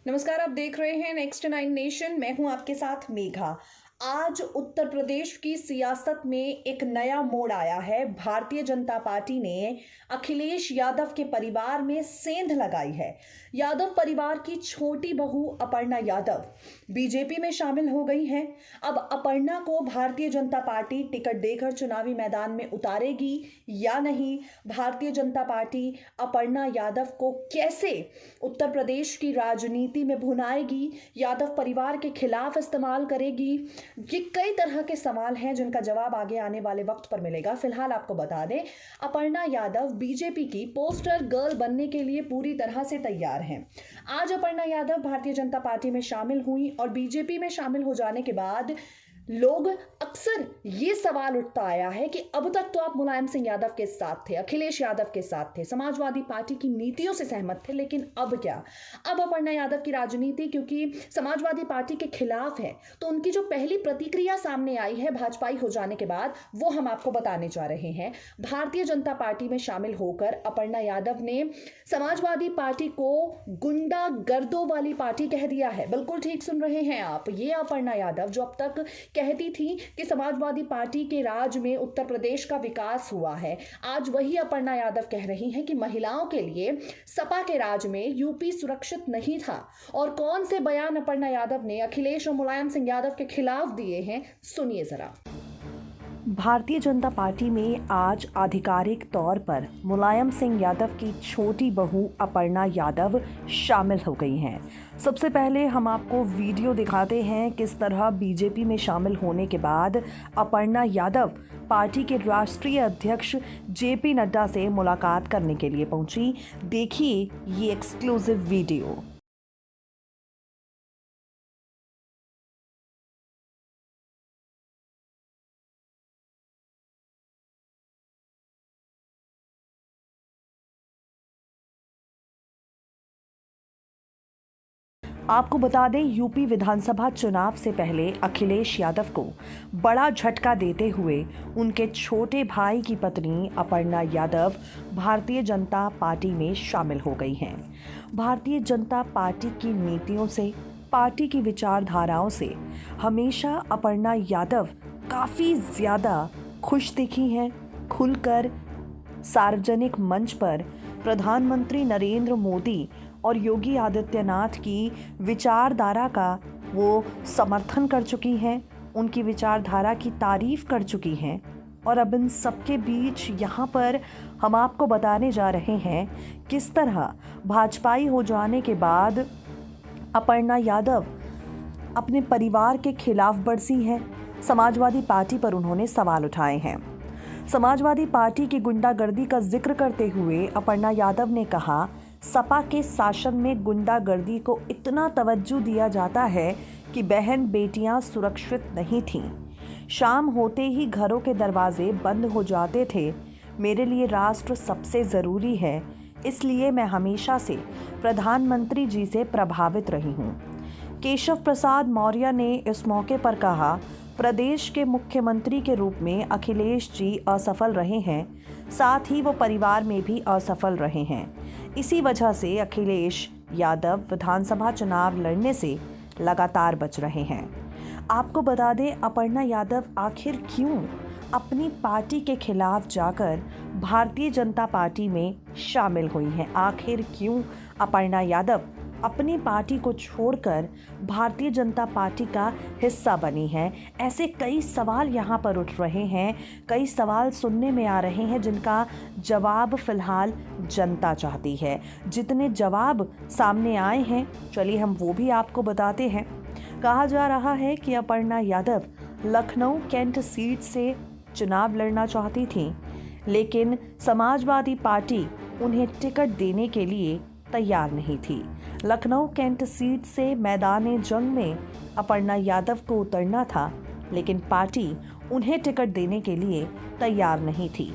नमस्कार, आप देख रहे हैं नेक्स्ट नाइन नेशन। मैं हूं आपके साथ मेघा। आज उत्तर प्रदेश की सियासत में एक नया मोड़ आया है। भारतीय जनता पार्टी ने अखिलेश यादव के परिवार में सेंध लगाई है। यादव परिवार की छोटी बहू अपर्णा यादव बीजेपी में शामिल हो गई हैं। अब अपर्णा को भारतीय जनता पार्टी टिकट देकर चुनावी मैदान में उतारेगी या नहीं, भारतीय जनता पार्टी अपर्णा यादव को कैसे उत्तर प्रदेश की राजनीति में भुनाएगी, यादव परिवार के खिलाफ इस्तेमाल करेगी, ये कई तरह के सवाल हैं जिनका जवाब आगे आने वाले वक्त पर मिलेगा। फिलहाल आपको बता दें, अपर्णा यादव बीजेपी की पोस्टर गर्ल बनने के लिए पूरी तरह से तैयार हैं। आज अपर्णा यादव भारतीय जनता पार्टी में शामिल हुई और बीजेपी में शामिल हो जाने के बाद लोग अक्सर ये सवाल उठता आया है कि अब तक तो आप मुलायम सिंह यादव के साथ थे, अखिलेश यादव के साथ थे, समाजवादी पार्टी की नीतियों से सहमत थे, लेकिन अब क्या? अब अपर्णा यादव की राजनीति क्योंकि समाजवादी पार्टी के खिलाफ है, तो उनकी जो पहली प्रतिक्रिया सामने आई है भाजपाई हो जाने के बाद, वो हम आपको बताने जा रहे हैं। भारतीय जनता पार्टी में शामिल होकर अपर्णा यादव ने समाजवादी पार्टी को गुंडा गर्दों वाली पार्टी कह दिया है। बिल्कुल ठीक सुन रहे हैं आप। ये अपर्णा यादव जो अब तक कहती थी कि समाजवादी पार्टी के राज में उत्तर प्रदेश का विकास हुआ है, आज वही अपर्णा यादव कह रही हैं कि महिलाओं के लिए सपा के राज में यूपी सुरक्षित नहीं था। और कौन से बयान अपर्णा यादव ने अखिलेश और मुलायम सिंह यादव के खिलाफ दिए हैं, सुनिए जरा। भारतीय जनता पार्टी में आज आधिकारिक तौर पर मुलायम सिंह यादव की छोटी बहू अपर्णा यादव शामिल हो गई हैं। सबसे पहले हम आपको वीडियो दिखाते हैं किस तरह बीजेपी में शामिल होने के बाद अपर्णा यादव पार्टी के राष्ट्रीय अध्यक्ष जेपी नड्डा से मुलाकात करने के लिए पहुंची। देखिए ये एक्सक्लूसिव वीडियो। आपको बता दें, यूपी विधानसभा चुनाव से पहले अखिलेश यादव को बड़ा झटका देते हुए उनके छोटे भाई की पत्नी अपर्णा यादव भारतीय जनता पार्टी में शामिल हो गई हैं। भारतीय जनता पार्टी की नीतियों से, पार्टी की विचारधाराओं से हमेशा अपर्णा यादव काफ़ी ज़्यादा खुश दिखी हैं। खुलकर सार्वजनिक मंच पर प्रधानमंत्री नरेंद्र मोदी और योगी आदित्यनाथ की विचारधारा का वो समर्थन कर चुकी हैं, उनकी विचारधारा की तारीफ कर चुकी हैं। और अब इन सबके बीच यहाँ पर हम आपको बताने जा रहे हैं किस तरह भाजपाई हो जाने के बाद अपर्णा यादव अपने परिवार के खिलाफ बरसी हैं। समाजवादी पार्टी पर उन्होंने सवाल उठाए हैं। समाजवादी पार्टी की गुंडागर्दी का जिक्र करते हुए अपर्णा यादव ने कहा, सपा के शासन में गुंडागर्दी को इतना तवज्जो दिया जाता है कि बहन बेटियां सुरक्षित नहीं थीं। शाम होते ही घरों के दरवाजे बंद हो जाते थे। मेरे लिए राष्ट्र सबसे ज़रूरी है, इसलिए मैं हमेशा से प्रधानमंत्री जी से प्रभावित रही हूँ। केशव प्रसाद मौर्य ने इस मौके पर कहा, प्रदेश के मुख्यमंत्री के रूप में अखिलेश जी असफल रहे हैं, साथ ही वो परिवार में भी असफल रहे हैं। इसी वजह से अखिलेश यादव विधानसभा चुनाव लड़ने से लगातार बच रहे हैं। आपको बता दें, अपर्णा यादव आखिर क्यों अपनी पार्टी के खिलाफ जाकर भारतीय जनता पार्टी में शामिल हुई हैं। आखिर क्यों अपर्णा यादव अपनी पार्टी को छोड़कर भारतीय जनता पार्टी का हिस्सा बनी है। ऐसे कई सवाल यहाँ पर उठ रहे हैं, कई सवाल सुनने में आ रहे हैं जिनका जवाब फिलहाल जनता चाहती है। जितने जवाब सामने आए हैं, चलिए हम वो भी आपको बताते हैं। कहा जा रहा है कि अपर्णा यादव लखनऊ कैंट सीट से चुनाव लड़ना चाहती थी, लेकिन समाजवादी पार्टी उन्हें टिकट देने के लिए तैयार नहीं थी। लखनऊ कैंट सीट से मैदान जंग में अपर्णा यादव को उतरना था, लेकिन पार्टी उन्हें टिकट देने के लिए तैयार नहीं थी।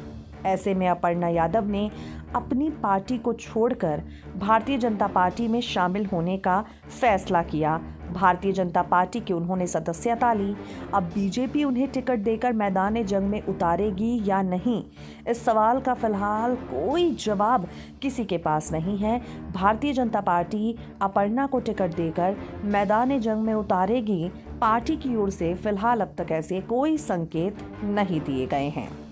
ऐसे में अपर्णा यादव ने अपनी पार्टी को छोड़कर भारतीय जनता पार्टी में शामिल होने का फैसला किया। भारतीय जनता पार्टी की उन्होंने सदस्यता ली। अब बीजेपी उन्हें टिकट देकर मैदान जंग में उतारेगी या नहीं, इस सवाल का फिलहाल कोई जवाब किसी के पास नहीं है। भारतीय जनता पार्टी अपर्णा को टिकट देकर मैदान जंग में उतारेगी, पार्टी की ओर से फिलहाल अब तक ऐसे कोई संकेत नहीं दिए गए हैं।